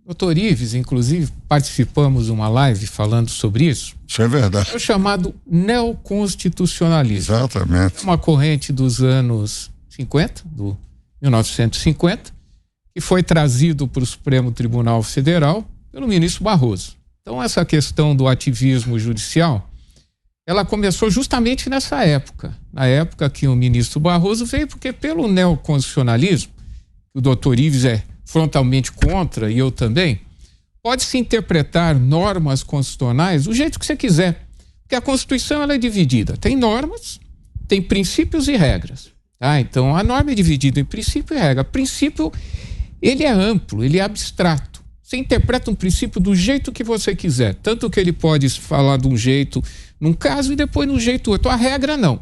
Doutor Ives, inclusive, participamos de uma live falando sobre isso. Isso é verdade. É o chamado neoconstitucionalismo. Exatamente. É uma corrente dos anos 50, do 1950, que foi trazido para o Supremo Tribunal Federal pelo ministro Barroso. Então, essa questão do ativismo judicial, ela começou justamente nessa época. Na época que o ministro Barroso veio, porque pelo neoconstitucionalismo, o doutor Ives é frontalmente contra, e eu também, pode-se interpretar normas constitucionais do jeito que você quiser. Porque a Constituição ela é dividida. Tem normas, tem princípios e regras. Tá? Então, a norma é dividida em princípio e regra. Princípio, ele é amplo, ele é abstrato. Você interpreta um princípio do jeito que você quiser. Tanto que ele pode falar de um jeito num caso e depois de um jeito outro. A regra, não.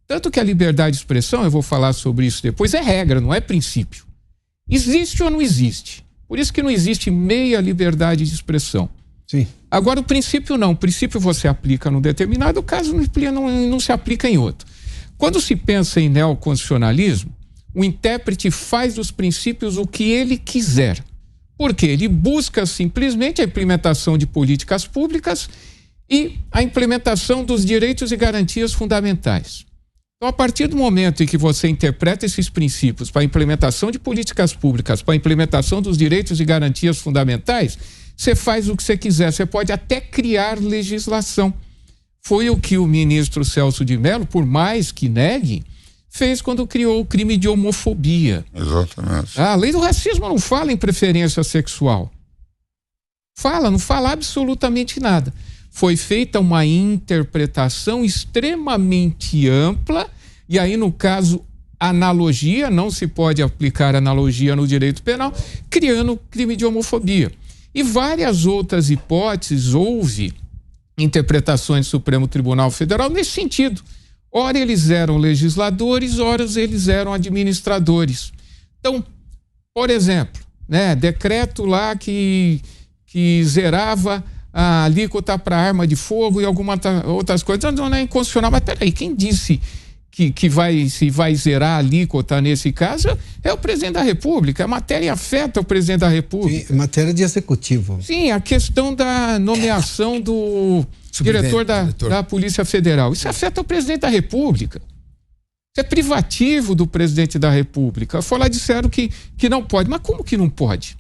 Tanto que a liberdade de expressão, eu vou falar sobre isso depois, é regra, não é princípio. Existe ou não existe? Por isso que não existe meia liberdade de expressão. Sim. Agora o princípio não. O princípio você aplica num determinado caso, não se aplica em outro. Quando se pensa em neoconstitucionalismo, o intérprete faz dos princípios o que ele quiser. Porque ele busca simplesmente a implementação de políticas públicas e a implementação dos direitos e garantias fundamentais. Então, a partir do momento em que você interpreta esses princípios para a implementação de políticas públicas, para a implementação dos direitos e garantias fundamentais, você faz o que você quiser. Você pode até criar legislação. Foi o que o ministro Celso de Mello, por mais que negue, fez quando criou o crime de homofobia. Exatamente. A lei do racismo não fala em preferência sexual. Não fala absolutamente nada. Foi feita uma interpretação extremamente ampla, e aí, no caso, analogia, não se pode aplicar analogia no direito penal, criando crime de homofobia. E várias outras hipóteses, houve interpretações do Supremo Tribunal Federal nesse sentido. Ora eles eram legisladores, ora eles eram administradores. Então, por exemplo, decreto lá que zerava a alíquota para arma de fogo e algumas outras coisas, não é inconstitucional. Mas peraí, quem disse que vai zerar a alíquota nesse caso é o presidente da República. A matéria afeta o presidente da República. Sim, matéria de executivo. Sim, a questão da nomeação do diretor da Polícia Federal. Isso afeta o presidente da República. Isso é privativo do presidente da República. Foi lá, disseram que não pode. Mas como que não pode?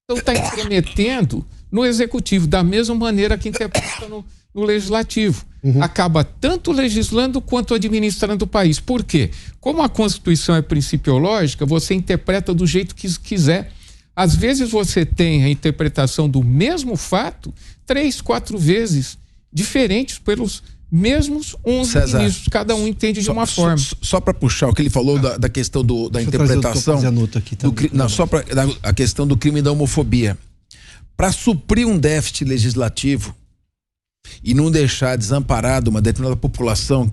Então está intrometendo no executivo, da mesma maneira que interpreta no legislativo. Uhum. Acaba tanto legislando quanto administrando o país. Por quê? Como a Constituição é principiológica, você interpreta do jeito que quiser. Às vezes você tem a interpretação do mesmo fato 3, 4 vezes diferentes pelos mesmos 11 ministros. Cada um entende de uma forma. Só para puxar o que ele falou da questão da interpretação, a questão do crime da homofobia. Para suprir um déficit legislativo e não deixar desamparado uma determinada população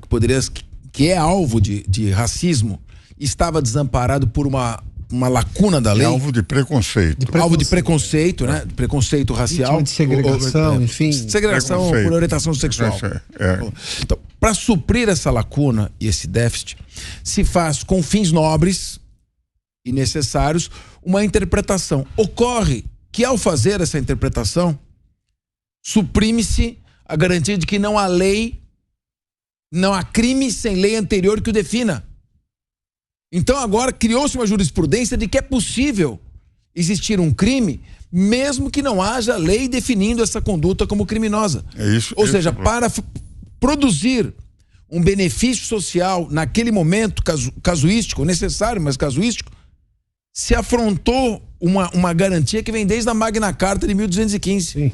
que é alvo de racismo, estava desamparado por uma lacuna da lei. É alvo de preconceito. Alvo de preconceito, né? Preconceito racial. De segregação, enfim. Segregação por orientação sexual. Então, para suprir essa lacuna e esse déficit, se faz com fins nobres e necessários uma interpretação. Ocorre que ao fazer essa interpretação, suprime-se a garantia de que não há crime sem lei anterior que o defina. Então agora criou-se uma jurisprudência de que é possível existir um crime mesmo que não haja lei definindo essa conduta como criminosa. Ou seja, para produzir um benefício social naquele momento casuístico, necessário, mas casuístico, se afrontou uma garantia que vem desde a Magna Carta de 1215. Sim.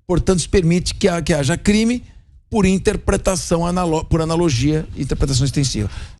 Portanto, se permite que haja crime por interpretação, por analogia e interpretação extensiva.